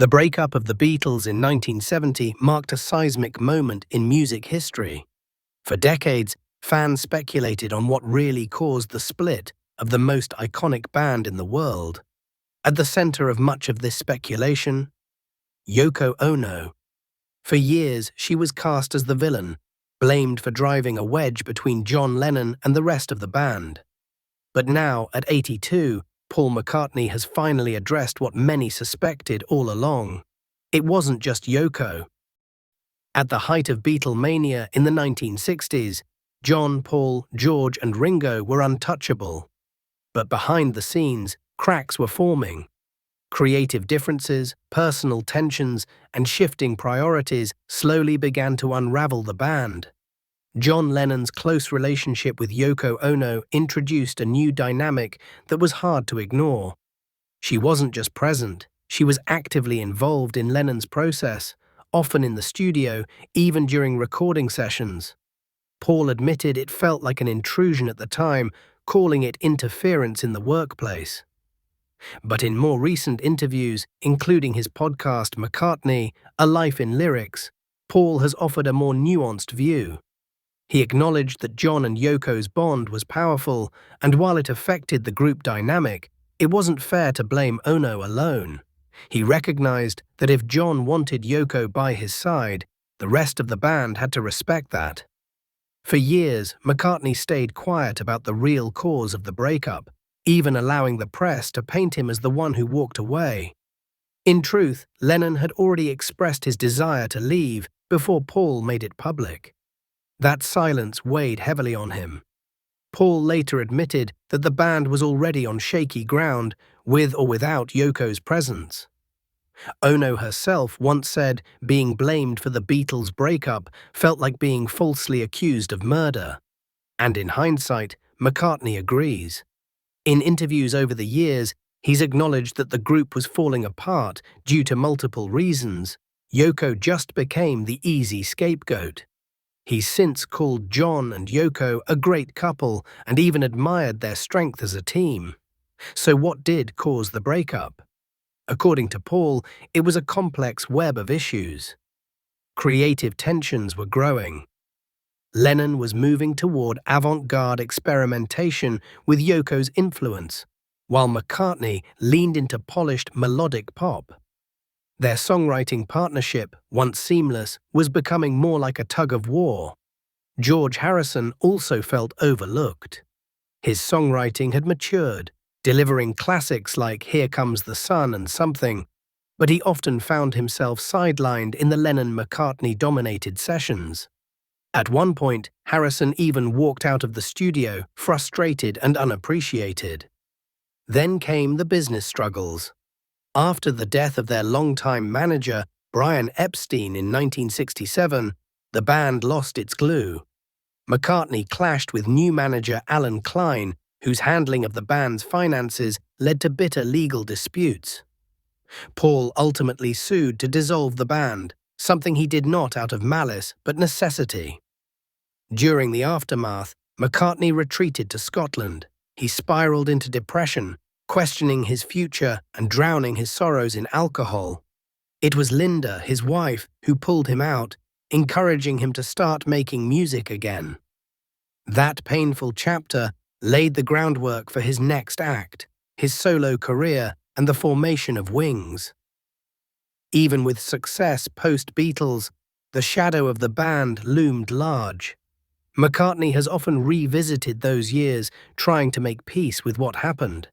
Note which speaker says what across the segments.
Speaker 1: The breakup of the Beatles in 1970 marked a seismic moment in music history. For decades, fans speculated on what really caused the split of the most iconic band in the world. At the center of much of this speculation, Yoko Ono. For years, she was cast as the villain, blamed for driving a wedge between John Lennon and the rest of the band. But now, at 82, Paul McCartney has finally addressed what many suspected all along. It wasn't just Yoko. At the height of Beatlemania in the 1960s, John, Paul, George and Ringo were untouchable. But behind the scenes, cracks were forming. Creative differences, personal tensions, and shifting priorities slowly began to unravel the band. John Lennon's close relationship with Yoko Ono introduced a new dynamic that was hard to ignore. She wasn't just present, she was actively involved in Lennon's process, often in the studio, even during recording sessions. Paul admitted it felt like an intrusion at the time, calling it interference in the workplace. But in more recent interviews, including his podcast McCartney, A Life in Lyrics, Paul has offered a more nuanced view. He acknowledged that John and Yoko's bond was powerful, and while it affected the group dynamic, it wasn't fair to blame Ono alone. He recognized that if John wanted Yoko by his side, the rest of the band had to respect that. For years, McCartney stayed quiet about the real cause of the breakup, even allowing the press to paint him as the one who walked away. In truth, Lennon had already expressed his desire to leave before Paul made it public. That silence weighed heavily on him. Paul later admitted that the band was already on shaky ground, with or without Yoko's presence. Ono herself once said being blamed for the Beatles' breakup felt like being falsely accused of murder. And in hindsight, McCartney agrees. In interviews over the years, he's acknowledged that the group was falling apart due to multiple reasons. Yoko just became the easy scapegoat. He's since called John and Yoko a great couple and even admired their strength as a team. So what did cause the breakup? According to Paul, it was a complex web of issues. Creative tensions were growing. Lennon was moving toward avant-garde experimentation with Yoko's influence, while McCartney leaned into polished melodic pop. Their songwriting partnership, once seamless, was becoming more like a tug-of-war. George Harrison also felt overlooked. His songwriting had matured, delivering classics like Here Comes the Sun and Something, but he often found himself sidelined in the Lennon-McCartney-dominated sessions. At one point, Harrison even walked out of the studio, frustrated and unappreciated. Then came the business struggles. After the death of their longtime manager, Brian Epstein, in 1967, the band lost its glue. McCartney clashed with new manager Alan Klein, whose handling of the band's finances led to bitter legal disputes. Paul ultimately sued to dissolve the band, something he did not out of malice but necessity. During the aftermath, McCartney retreated to Scotland. He spiraled into depression, questioning his future and drowning his sorrows in alcohol. It was Linda, his wife, who pulled him out, encouraging him to start making music again. That painful chapter laid the groundwork for his next act, his solo career and the formation of Wings. Even with success post-Beatles, the shadow of the band loomed large. McCartney has often revisited those years, trying to make peace with what happened.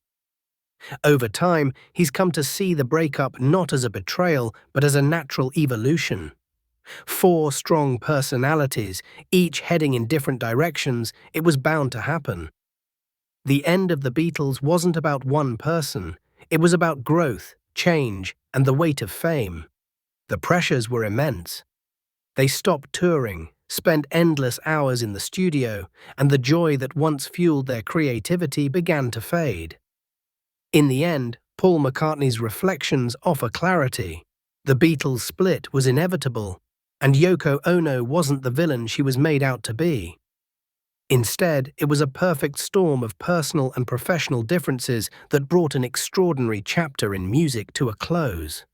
Speaker 1: Over time, he's come to see the breakup not as a betrayal, but as a natural evolution. 4 strong personalities, each heading in different directions, it was bound to happen. The end of the Beatles wasn't about one person, it was about growth, change, and the weight of fame. The pressures were immense. They stopped touring, spent endless hours in the studio, and the joy that once fueled their creativity began to fade. In the end, Paul McCartney's reflections offer clarity. The Beatles' split was inevitable, and Yoko Ono wasn't the villain she was made out to be. Instead, it was a perfect storm of personal and professional differences that brought an extraordinary chapter in music to a close.